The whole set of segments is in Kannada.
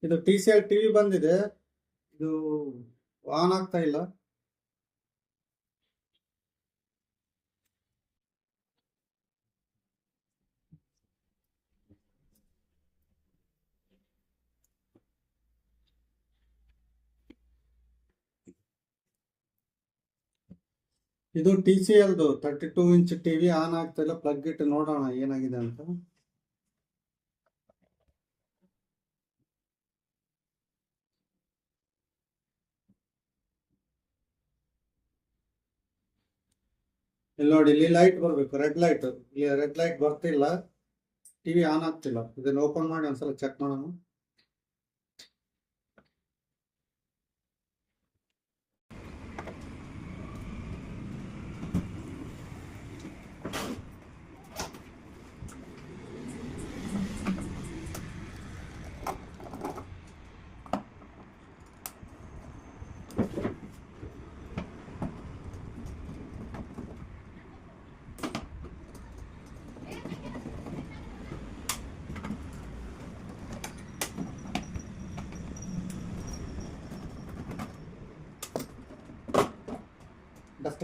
ಇದು TCL ಟಿವಿ ಬಂದಿದೆ. ಇದು ಆನ್ ಆಗ್ತಾ ಇಲ್ಲ. ಇದು TCLದು 32 ಇಂಚ್ ಟಿವಿ ಆನ್ ಆಗ್ತಾ ಇಲ್ಲ. ಪ್ಲಗ್ ಇಟ್ಟು ನೋಡೋಣ ಏನಾಗಿದೆ ಅಂತ. ಇಲ್ಲಿ ನೋಡಿ, ಇಲ್ಲಿ ಲೈಟ್ ಬರಬೇಕು, ರೆಡ್ ಲೈಟ್. ಇಲ್ಲಿ ರೆಡ್ ಲೈಟ್ ಬರ್ತಿಲ್ಲ, ಟಿವಿ ಆನ್ ಆಗ್ತಿಲ್ಲ. ಇದನ್ನ ಓಪನ್ ಮಾಡಿ ಒಂದ್ಸಲ ಚೆಕ್ ಮಾಡೋಣ.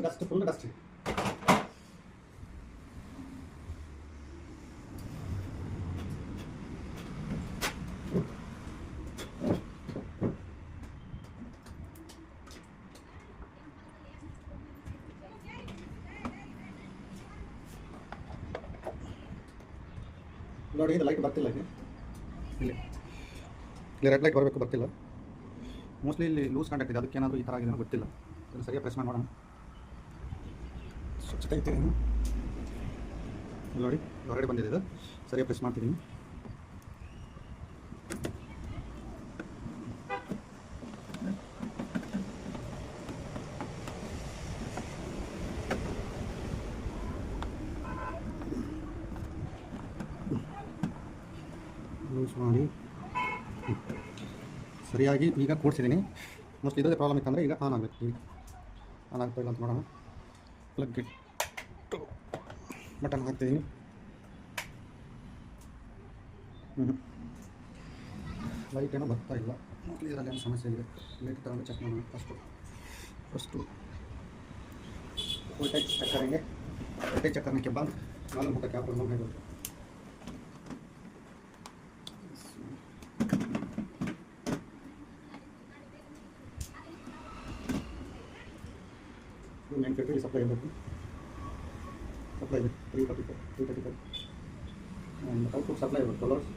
Dust full dust. ನೋಡಿ, ಇದು ಲೈಟ್ ಬರ್ತಿಲ್ಲ. ಇಲ್ಲಿ ರೆಡ್ ಲೈಟ್ ಬರಬೇಕು, ಬರ್ತಿಲ್ಲ. ಮೋಸ್ಟ್ಲಿ ಇಲ್ಲಿ ಲೂಸ್ ಕಾಂಟ್ಯಾಕ್ಟ್ ಇದೆ, ಅದಕ್ಕೆ ಏನಾದರೂ ಈ ಥರ ಆಗಿದೆ ಗೊತ್ತಿಲ್ಲ. ಇದನ್ನು ಸರಿಯಾಗಿ ಪ್ರೆಸ್ ಮಾಡಿ ನೋಡೋಣ. ಸ್ವಚ್ಛತೆ ಐತೆ ಏನು ನೋಡಿ, ಹೊರಗಡೆ ಬಂದಿದೆ. ಇದು ಸರಿಯಾಗಿ ಪ್ರೆಸ್ ಮಾಡ್ತಿದ್ದೀನಿ. ಲೂಸ್ ಮಾಡಿ ಸರಿಯಾಗಿ ಈಗ ಕೂಡಿಸಿದ್ದೀನಿ. ಮೋಸ್ಟ್ಲಿ ಇದೇ ಪ್ರಾಬ್ಲಮ್ ಇತ್ತಂದರೆ ಈಗ ಆನ್ ಆಗಬೇಕು. ಈಗ ಆನ್ ಆಗ್ತಾ ಇಲ್ಲ ಅಂತ ನೋಡೋಣ. ಪ್ಲಗ್ ಇಟ್ಟು ಬಟನ್ ಹಾಕ್ತಿದ್ದೀನಿ. ಲೈಟ್ ಏನೋ ಬರ್ತಾ ಇಲ್ಲ. ಇದರಲ್ಲಿ ಏನು ಸಮಸ್ಯೆ ಇದೆ, ಲೈಟ್ ತಗೊಂಡು ಚೆಕ್ ಮಾಡೋಣ. ಫಸ್ಟು ವೋಲ್ಟೇಜ್ ಚಕ್ಕರಿಂಗೆ ವೋಲ್ಟೇಜ್ ಚಕ್ಕರಕ್ಕೆ ಬಂದು ನಾಲ್ಕು ಮುಖಕ್ಕೆ ಹಾಕೊಂಡು ನೋಡಬೇಕು. ಮೇನ್ ಫಿಲ್ಟರ್ ಸಪ್ಲೈ ಇರಬೇಕು. ಸಪ್ಲೈ ಇದೆ 335 ಆ್ಯಂಡ್ ಔಟ್ಪುಟ್ ಸಪ್ಲೈ ಇರಬೇಕು. ಕಲರ್ಸ್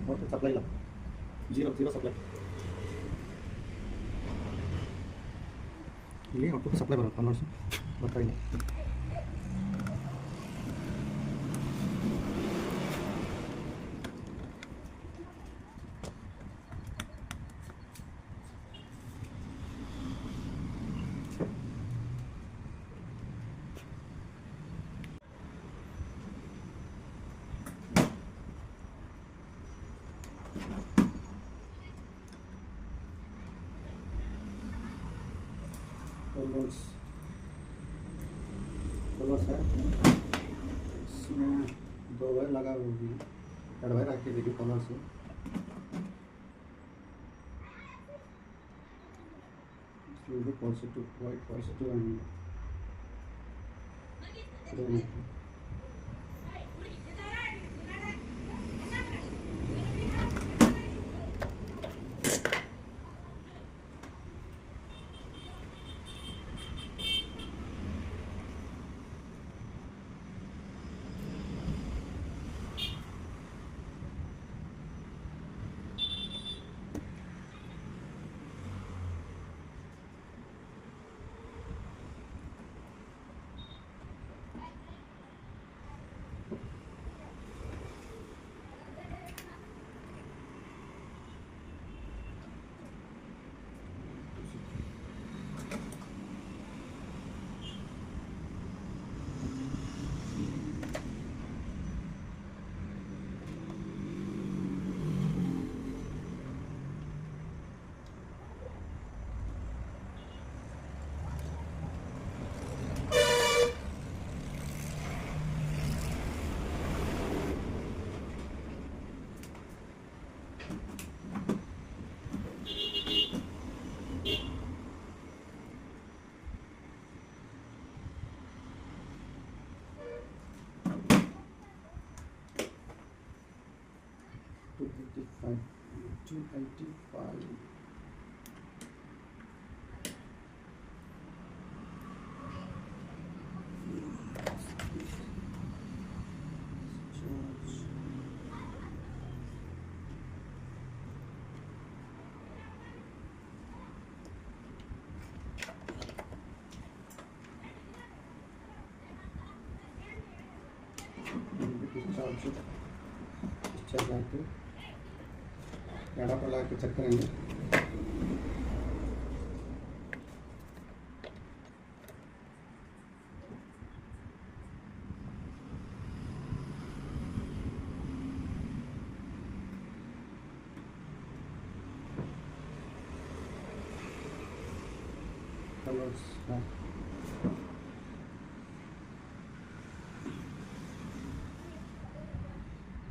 ಔಟ್ಪುಟ್ ಸಪ್ಲೈ ಇಲ್ಲ, ಜೀರೋ ಸಪ್ಲೈ. ಇಲ್ಲಿ ಔಟ್ಪುಟ್ ಸಪ್ಲೈ ಬರುತ್ತೆ, ಕಲರ್ಸ್ ಬರ್ತಾ ಇಲ್ಲ. कलर्स है, इसमें 2 वायर लगा हुआ है, 2 वायर आके देखिए कलर से। Positive white positive and 285. Discharge आके एडाप्टर लगा के चेक करेंगे।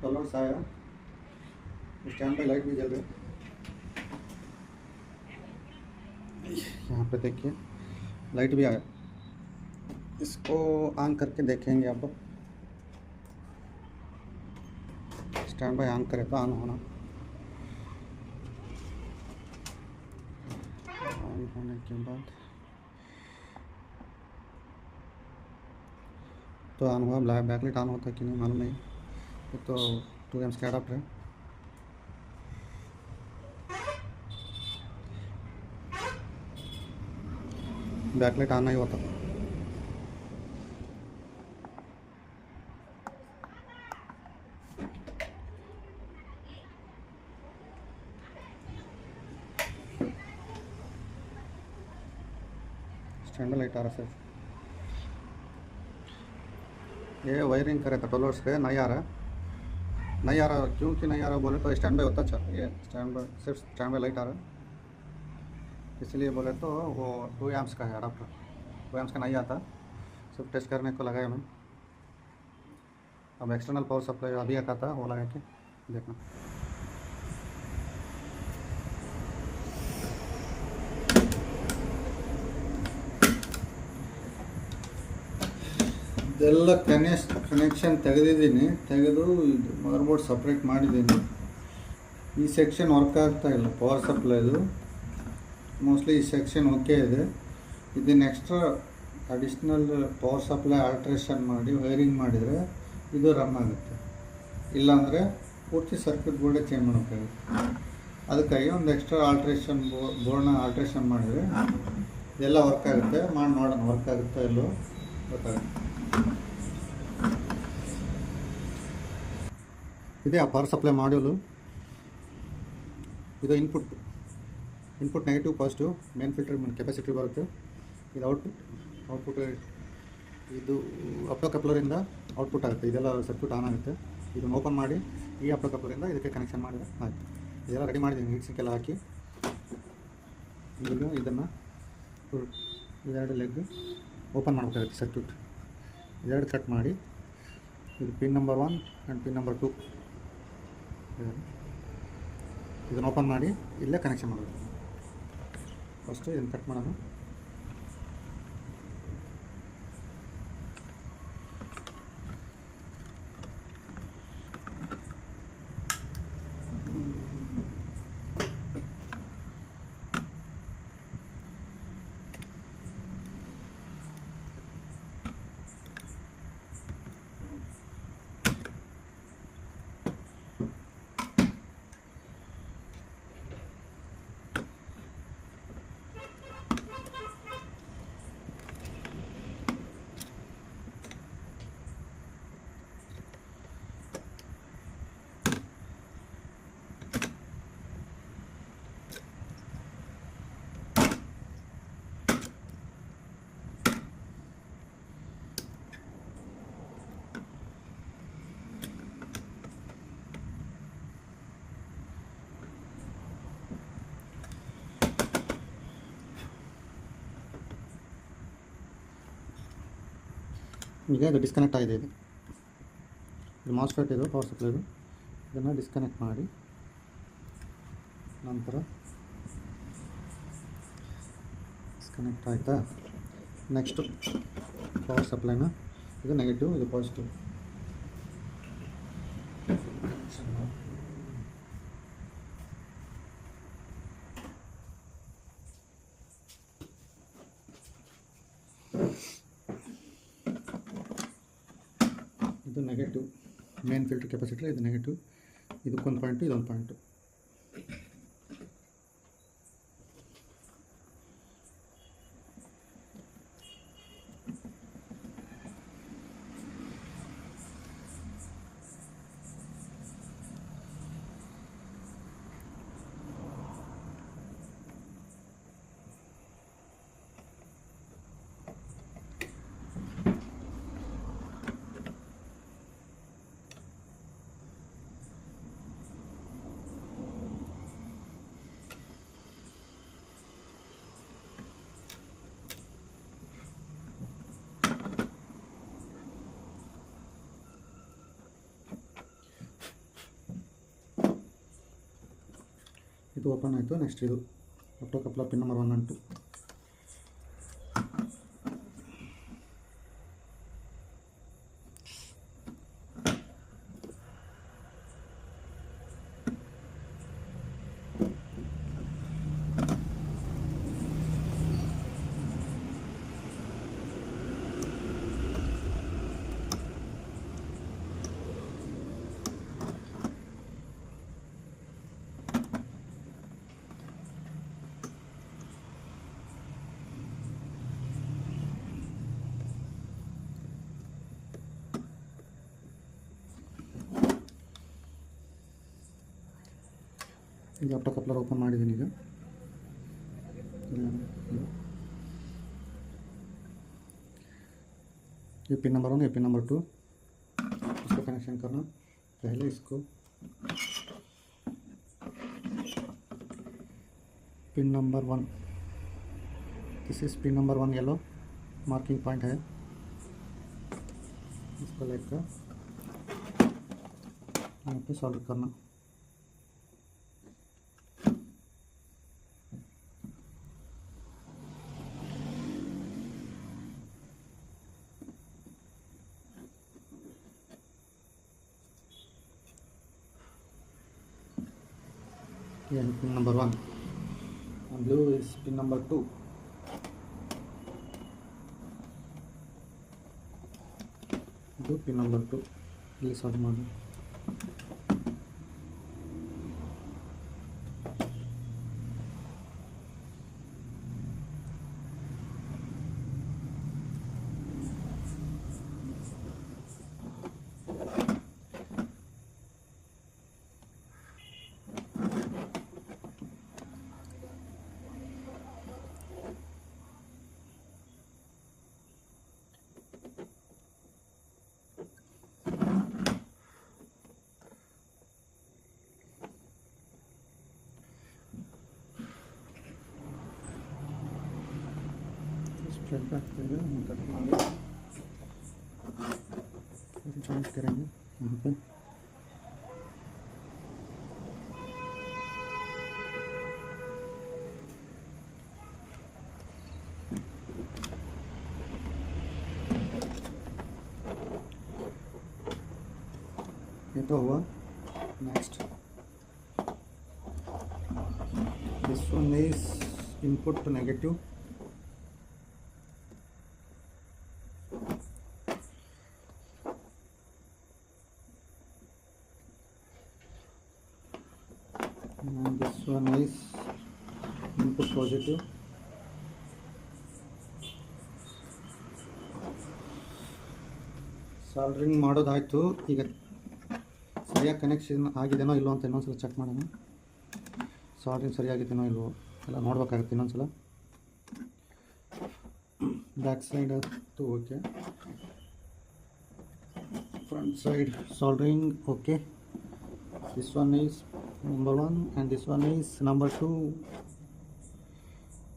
कलर्स आया, स्टैंड पे लाइट भी जल रही है। यहाँ पे देखिए लाइट भी आया, इसको ऑन करके देखेंगे। अब स्टैंड बाय ऑन करे तो ऑन होना, ऑन होने के बाद तो ऑन हुआ। बैकलाइट ऑन होता है कि नहीं मालूम नहीं, तो 2 amps का अडाप्टर है। बैकलाइट ऑन नहीं होता। स्टैंड लाइट आ रहा है। ये वायरिंग करे तो 12 volts पे नहीं आ रहा, नहीं आ रहा। क्योंकि नहीं आ रहा बोले तो स्टैंड बाय होता। अच्छा, ये स्टैंड बाय सिर्फ स्टैंड बाय लाइट आ रहा है, इसलिए बोले तो वो 2 amps का है अडाप्टर। 2 amps का नहीं आता, सिर्फ टेस्ट करने को लगाया मैं। अब एक्सटर्नल पावर सप्लाई अभी आता था, वो लगा के देखना। ಇದೆಲ್ಲ ಕನೆಕ್ಷನ್ ತೆಗೆದಿದ್ದೀನಿ, ತೆಗೆದು ಇದು ಮದರ್ ಬೋರ್ಡ್ ಸಪ್ರೇಟ್ ಮಾಡಿದ್ದೀನಿ। ಈ ಸೆಕ್ಷನ್ ವರ್ಕ್ ಆಗ್ತಾ ಇಲ್ಲ ಪವರ್ ಸಪ್ಲೈದು, ಮೋಸ್ಟ್ಲಿ ಈ ಸೆಕ್ಷನ್ ಓಕೆ ಇದೆ। ಇದನ್ನು extra additional power supply alteration ಮಾಡಿ ವೈರಿಂಗ್ ಮಾಡಿದರೆ ಇದು ರನ್ ಆಗುತ್ತೆ, ಇಲ್ಲಾಂದರೆ ಪೂರ್ತಿ ಸರ್ಕ್ಯೂಟ್ ಬೋರ್ಡೇ ಚೇಂಜ್ ಮಾಡೋಕ್ಕಾಗುತ್ತೆ। ಅದಕ್ಕಾಗಿ ಒಂದು ಎಕ್ಸ್ಟ್ರಾ ಆಲ್ಟ್ರೇಷನ್ ಬೋರ್ಡ್ನ ಆಲ್ಟ್ರೇಷನ್ ಮಾಡಿದರೆ ಇದೆಲ್ಲ ವರ್ಕ್ ಆಗುತ್ತೆ। ಮಾಡಿ ನೋಡೋಣ ವರ್ಕ್ ಆಗುತ್ತಾ ಇಲ್ಲೋ ಗೊತ್ತಾಗುತ್ತೆ। ಇದೆ ಆ ಪವರ್ ಸಪ್ಲೈ ಮಾಡ್ಯೂಲು। ಇದು input negative positive main filter capacity ಬರುತ್ತೆ। ಇದು ಔಟ್ಪುಟ್ ಇದು ಅಪ್ಟೋ ಕಪ್ಲರಿಂದ ಔಟ್ಪುಟ್ ಆಗುತ್ತೆ। ಇದೆಲ್ಲ ಸರ್ಕ್ಯೂಟ್ ಆನ್ ಆಗುತ್ತೆ। ಇದನ್ನು ಓಪನ್ ಮಾಡಿ ಈ ಅಪ್ಟೋ ಕಪ್ಲರಿಂದ ಇದಕ್ಕೆ ಕನೆಕ್ಷನ್ ಮಾಡಿದ್ರೆ ಆಯಿತು। ಇದೆಲ್ಲ ರೆಡಿ ಮಾಡಿದ್ದೀನಿ, ಹೀಟ್ ಸಿಂಕ್ ಎಲ್ಲ ಹಾಕಿ। ಈಗ ಇದನ್ನು ಇದೆರಡು ಲೆಗ್ ಓಪನ್ ಮಾಡಬೇಕಾಗುತ್ತೆ ಸರ್ಕ್ಯೂಟ್। ಇದೆರಡು ಕಟ್ ಮಾಡಿ ಇದು pin number 1 and pin number 2 ಇದನ್ನು ಓಪನ್ ಮಾಡಿ ಇಲ್ಲೇ ಕನೆಕ್ಷನ್ ಮಾಡಬೇಕು। ಫಸ್ಟು ಇದನ್ನು ಕಟ್ ಮಾಡೋಣ। ಈಗ ಇದು ಡಿಸ್ಕನೆಕ್ಟ್ ಆಗಿದೆ। ಇದು ಮಾಸ್ಫೆಟ್, ಇದು ಪವರ್ ಸಪ್ಲೈದು। ಇದನ್ನು ಡಿಸ್ಕನೆಕ್ಟ್ ಮಾಡಿ ನಂತರ ಡಿಸ್ಕನೆಕ್ಟ್ ಆಯಿತಾ। ನೆಕ್ಸ್ಟು ಪವರ್ ಸಪ್ಲೈನ ಇದು ನೆಗೆಟಿವ್, ಇದು ಪಾಸಿಟಿವ್ ಇದು ನೆಗೆಟಿವ್, ಮೇನ್ ಫಿಲ್ಟರ್ ಕೆಪಾಸಿಟರ್ ಇದು ನೆಗೆಟಿವ್, ಇದಕ್ಕೊಂದು ಪಾಯಿಂಟು ಇದೊಂದು ಪಾಯಿಂಟು. ಇದು ಓಪನ್ ಆಯಿತು. ನೆಕ್ಸ್ಟ್ ಇದು opto coupler pin number 1 and 2. ಈಗ ಆಪ್ಟೋ ಕಪ್ಲರ್ ಓಪನ್ ಮಾಡಿದ್ದೀನಿ. ಈಗ ये पिन नंबर 1, ये पिन नंबर 2, इसको कनेक्शन करना. पहले इसको pin number 1, this is pin number 1, yellow marking point है, इसको लेकर यहाँ पे सॉल्डर करना. ये pin number 1 and blue is pin number 2. ಇದು ಪಿನ್ ನಂಬರ್ 2 ಇಲ್ಲಿ ಸಾಲ್ಟ್ ಮಾಡಿ. स्प्रेड ಆಗ್ತಿದೆ, ಕಟ್ ಮಾಡಿ ಜಾಯಿಂಟ್ करेंगे यहाँ पे. ये तो हुआ. Next this one is input to negative. And this one is input positive. Soldering ಮಾಡೋದಾಯಿತು. ಈಗ ಸರಿಯಾಗಿ ಕನೆಕ್ಷನ್ ಆಗಿದೆನೋ ಇಲ್ಲೋ ಅಂತ ಇನ್ನೊಂದ್ಸಲ ಚೆಕ್ ಮಾಡೋಣ. ಸಾಲ್ಡ್ರಿಂಗ್ ಸರಿಯಾಗಿದೆನೋ ಇಲ್ವೋ ಎಲ್ಲ ನೋಡ್ಬೇಕಾಗುತ್ತೆ ಇನ್ನೊಂದ್ಸಲ. ಬ್ಯಾಕ್ ಸೈಡ್ ಅಂತೂ okay, front side soldering okay. This one is number 1 and this one is number 2.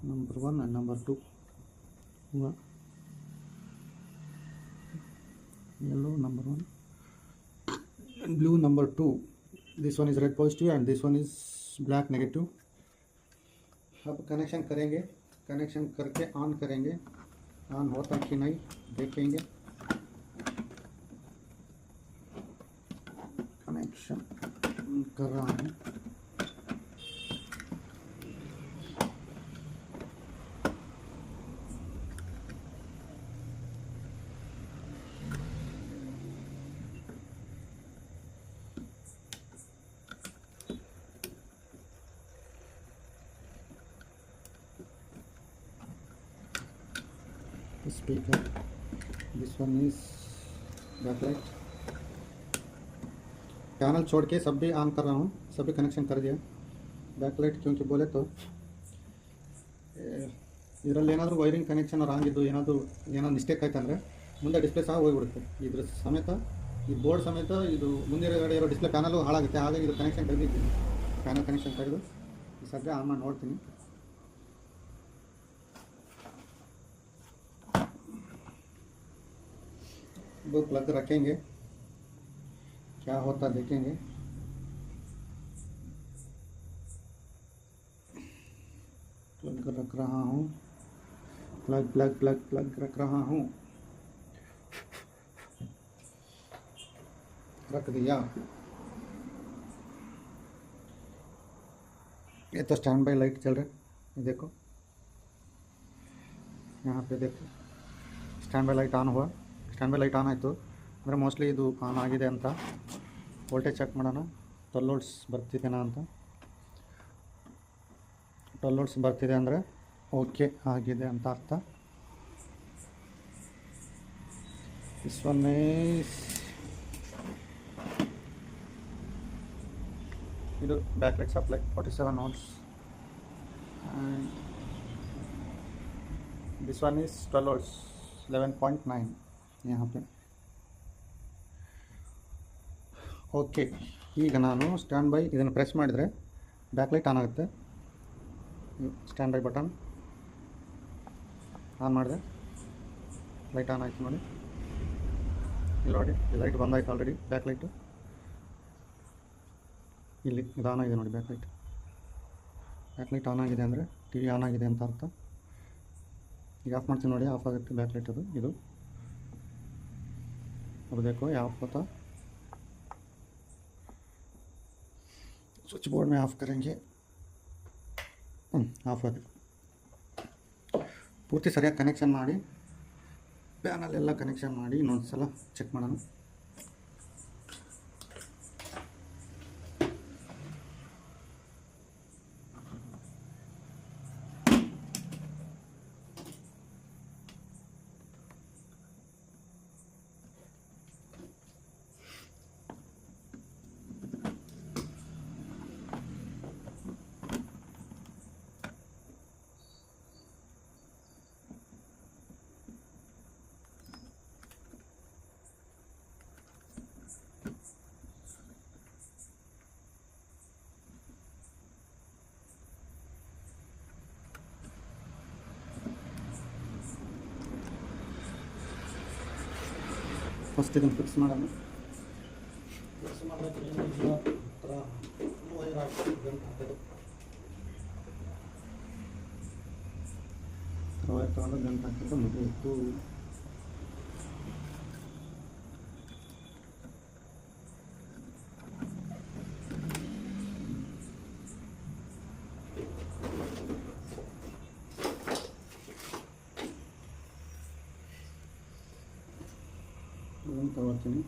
Number 1 and number 2. Yellow number 1 and blue number 2. This one is red positive and this one is black negative. अब कनेक्शन करेंगे, कनेक्शन करके ऑन करेंगे. ऑन होता कि नहीं देखेंगे. कनेक्शन कर रहा हूँ. Speaker, this one is backlight. Panel छोड़ के सब भी ऑन कर रहा हूँ, सभी कनेक्शन कर दिया। बैकलाइट क्योंकि बोले तो ಇದರಲ್ಲಿ ಏನಾದರೂ ವೈರಿಂಗ್ ಕನೆಕ್ಷನ್ ಅವ್ರು ಆಗಿದ್ದು ಏನೋ ಮಿಸ್ಟೇಕ್ ಆಯ್ತು ಅಂದರೆ ಮುಂದೆ ಡಿಸ್ಪ್ಲೇ ಸಹ ಹೋಗಿಬಿಡುತ್ತೆ. ಇದ್ರ ಸಮೇತ ಈ ಬೋರ್ಡ್ ಸಮೇತ ಇದು ಮುಂದಿರಗಡೆ ಇರೋ ಡಿಸ್ಪ್ಲೇ ಪ್ಯಾನಲು ಹಾಳಾಗುತ್ತೆ. ಹಾಗಾಗಿ ಇದು ಕನೆಕ್ಷನ್ ತೆಗೆದಿದ್ದೀನಿ, ಪ್ಯಾನಲ್ ಕನೆಕ್ಷನ್ ತೆಗೆದು ಈ ಸದ್ಯ ಆನ್ ಮಾಡಿ ನೋಡ್ತೀನಿ. दो प्लग रखेंगे, क्या होता देखेंगे। प्लग रख रहा हूँ, प्लग प्लग प्लग प्लग रख रहा हूँ, रख दिया। ये तो स्टैंड बाय लाइट चल रहा है, ये देखो यहाँ पे देखो स्टैंड बाय लाइट ऑन हुआ। ಸ್ಟ್ಯಾಂಡ್ ಬೈ ಲೈಟ್ ಆನ್ ಆಯಿತು ಅಂದರೆ ಮೋಸ್ಟ್ಲಿ ಇದು ಆನ್ ಆಗಿದೆ ಅಂತ. ವೋಲ್ಟೇಜ್ ಚೆಕ್ ಮಾಡೋಣ, 12 ವೋಲ್ಟ್ಸ್ ಬರ್ತಿದೆನಾ ಅಂತ. 12 ವೋಲ್ಟ್ಸ್ ಬರ್ತಿದೆ ಅಂದರೆ ಓಕೆ ಆಗಿದೆ ಅಂತ ಅರ್ಥ. ದಿಸ್ ಒನ್ ಈಸ್ ಇದು back light supply 47 volts and this one is 12 volts 11.9 यहाँ पे ಓಕೆ. ಈಗ ನಾನು ಸ್ಟ್ಯಾಂಡ್ ಬೈ ಇದನ್ನು ಪ್ರೆಸ್ ಮಾಡಿದರೆ ಬ್ಯಾಕ್ಲೈಟ್ ಆನ್ ಆಗುತ್ತೆ. ಸ್ಟ್ಯಾಂಡ್ ಬೈ ಬಟನ್ ಆನ್ ಮಾಡಿದೆ, ಲೈಟ್ ಆನ್ ಆಯಿತು ನೋಡಿ. ಇಲ್ಲಿ ನೋಡಿ ಲೈಟ್ ಬಂದಾಯ್ತು ಆಲ್ರೆಡಿ. ಬ್ಯಾಕ್ಲೈಟು ಇಲ್ಲಿ ಇದು ಆನ್ ಆಗಿದೆ ನೋಡಿ. ಬ್ಯಾಕ್ಲೈಟ್ ಆನ್ ಆಗಿದೆ ಅಂದರೆ ಟಿ ವಿ ಆನ್ ಆಗಿದೆ ಅಂತ ಅರ್ಥ. ಈಗ ಆಫ್ ಮಾಡ್ತೀನಿ ನೋಡಿ, ಆಫ್ ಆಗುತ್ತೆ ಬ್ಯಾಕ್ಲೈಟ್. ಇದು अब देखो ये ऑफ होता, स्विच बोर्ड में ऑफ करेंगे. ಆಫ್ ಆಗಿದೆ. ಪೂರ್ತಿ ಸರಿಯಾಗಿ ಕನೆಕ್ಷನ್ ಮಾಡಿ ಪ್ಯಾನಲ್ ಎಲ್ಲ ಕನೆಕ್ಷನ್ ಮಾಡಿ ಇನ್ನೊಂದು ಸಲ ಚೆಕ್ ಮಾಡೋಣ. ಫಸ್ಟ್ ಇದನ್ನು ಫಿಕ್ಸ್ ಮಾಡೋಣ. ಫಿಕ್ಸ್ ಮಾಡೋಕ್ಕೆ ವೈರ್ ತೊಗೊಂಡು ಗಂಟು ಹಾಕಿದ್ರೆ ಮುಗಿಯಿತು. ತಗೋತೀನಿ.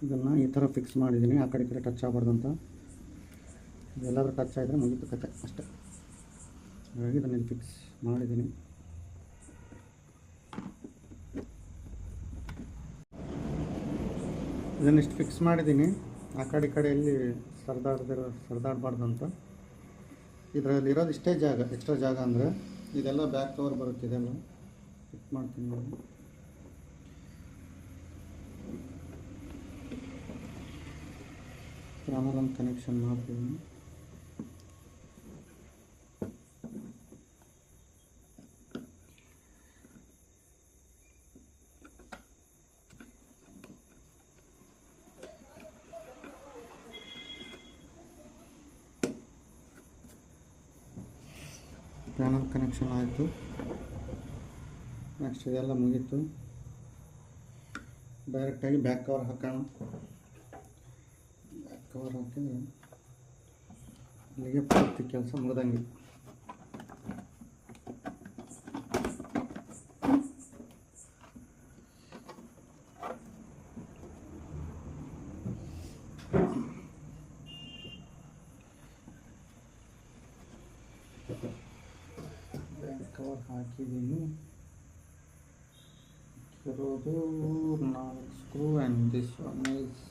ಇದನ್ನು ಈ ಥರ ಫಿಕ್ಸ್ ಮಾಡಿದ್ದೀನಿ, ಆ ಕಡೆ ಈ ಕಡೆ ಟಚ್ ಆಗಬಾರ್ದು ಅಂತ. ಎಲ್ಲಾದರೂ ಟಚ್ ಆಗಿದ್ರೆ ಮುಗಿತು ಕತೆ ಅಷ್ಟೇ. ಹಾಗಾಗಿ ಇದನ್ನು ಇಲ್ಲಿ ಫಿಕ್ಸ್ ಮಾಡಿದ್ದೀನಿ. ಇದನ್ನಿಷ್ಟು ಫಿಕ್ಸ್ ಮಾಡಿದ್ದೀನಿ, ಆ ಕಡೆ ಈ ಕಡೆ ಎಲ್ಲಿ ಸರಿದಾಡಬಾರ್ದು ಅಂತ. ಇದರಲ್ಲಿ ಇರೋದು ಇಷ್ಟೇ ಜಾಗ, ಎಕ್ಸ್ಟ್ರಾ ಜಾಗ ಅಂದರೆ ಇದೆಲ್ಲ ಬ್ಯಾಕ್ ಕವರ್ ಬರುತ್ತೆ. ಇದೆಲ್ಲ ಫಿಟ್ ಮಾಡ್ತೀನಿ ನೋಡಿ. ಆಮೇಲೆ ಒಂದು ಕನೆಕ್ಷನ್ ಮಾಡ್ತೀನಿ. ಪ್ಯಾನಲ್ ಕನೆಕ್ಷನ್ ಆಯಿತು. ನೆಕ್ಸ್ಟ್ ಇದೆಲ್ಲ ಮುಗೀತು. ಡೈರೆಕ್ಟಾಗಿ ಬ್ಯಾಕ್ ಕವರ್ ಹಾಕೋಣ. ಬ್ಯಾಕ್ ಕವರ್ ಹಾಕಿದ್ರೆ ಅಲ್ಲಿಗೆ ಪೂರ್ತಿ ಕೆಲಸ ಮುಗ್ದಂಗೆ. ಬ್ಯಾಕ್ ಕವರ್ ಹಾಕಿದ್ದೀನಿ. ಇರೋದು 4 screw and this one is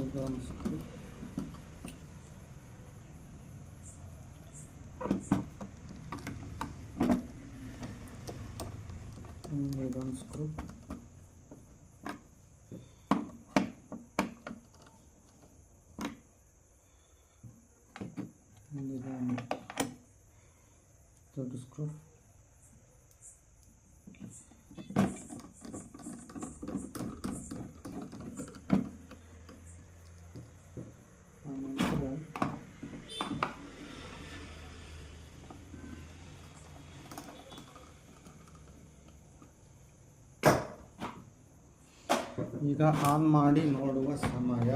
ಇದೊಂದು ಸ್ಕ್ರೂ. ಇದೊಂದು ಸ್ಕ್ರೂ. ಇದೊಂದು ದೊಡ್ಡ ಸ್ಕ್ರೂ. ಈಗ ಆನ್ ಮಾಡಿ ನೋಡುವ ಸಮಯ.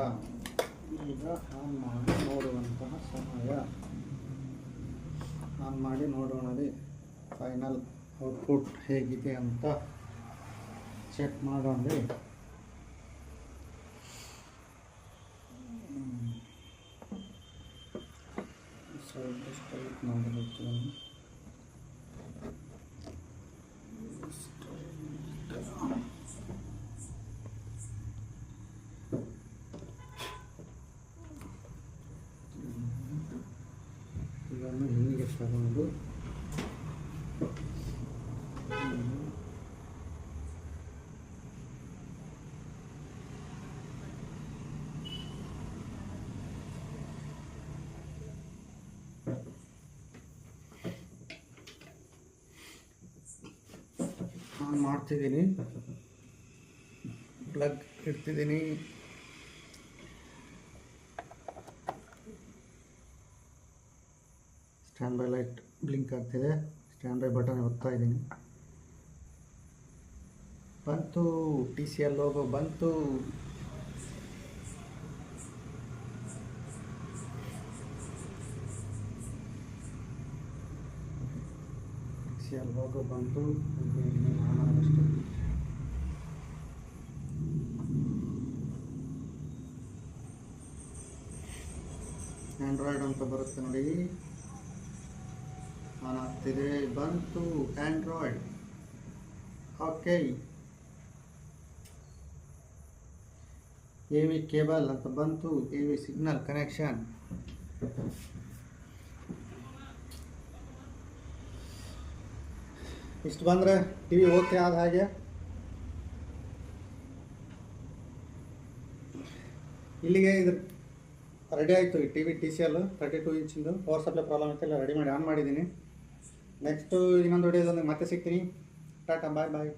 ಆನ್ ಮಾಡಿ ನೋಡೋಣವೇ ಫೈನಲ್ ಔಟ್ಪುಟ್ ಹೇಗಿದೆ ಅಂತ ಚೆಕ್ ಮಾಡೋಣ. ಮಾಡಬೇಕು. ಇದನ್ನು ಹೀಗೆ ತಗೊಂಡು ಆನ್ ಮಾಡ್ತಿದ್ದೀನಿ. ಪ್ಲಗ್ ಇಡ್ತಿದ್ದೀನಿ. ಸ್ಟ್ಯಾಂಡ್ ಬೈ ಲೈಟ್ ಬ್ಲಿಂಕ್ ಆಗ್ತಿದೆ. ಸ್ಟ್ಯಾಂಡ್ ಬೈ ಬಟನ್ ಒತ್ತಾ ಇದ್ದೀನಿ. ಬಂತು, TCL ಲೋಗೋ ಬಂತು. TCL ಲೋಗೋ ಬಂತು. ಅಷ್ಟೇ. ಆಂಡ್ರಾಯ್ಡ್ ಅಂತ ಬರುತ್ತೆ ನೋಡಿ. ಆನ್ ಆಗ್ತಿದೆ. ಬಂತು ಆಂಡ್ರಾಯ್ಡ್. ಓಕೆ. AV ಕೇಬಲ್ ಅಂತ ಬಂತು. AV signal connection. ಇಷ್ಟು ಬಂದರೆ TV ಓಕೆ ಆದ ಹಾಗೆ. ಇಲ್ಲಿಗೆ ಇದು ರೆಡಿ ಆಯಿತು. ಈ TV TCL 32 ಇಂಚಿಂದು ಪವರ್ ಸಪ್ಲೈ ಪ್ರಾಬ್ಲಮ್ ಇತ್ತು, ರೆಡಿ ಮಾಡಿ ಆನ್ ಮಾಡಿದ್ದೀನಿ. ನೆಕ್ಸ್ಟು ಇನ್ನೊಂದು ವಿಡಿಯೋದಲ್ಲಿ ಮತ್ತೆ ಸಿಗ್ತೀನಿ. ಟಾಟಾ, ಬಾಯ್ ಬಾಯ್.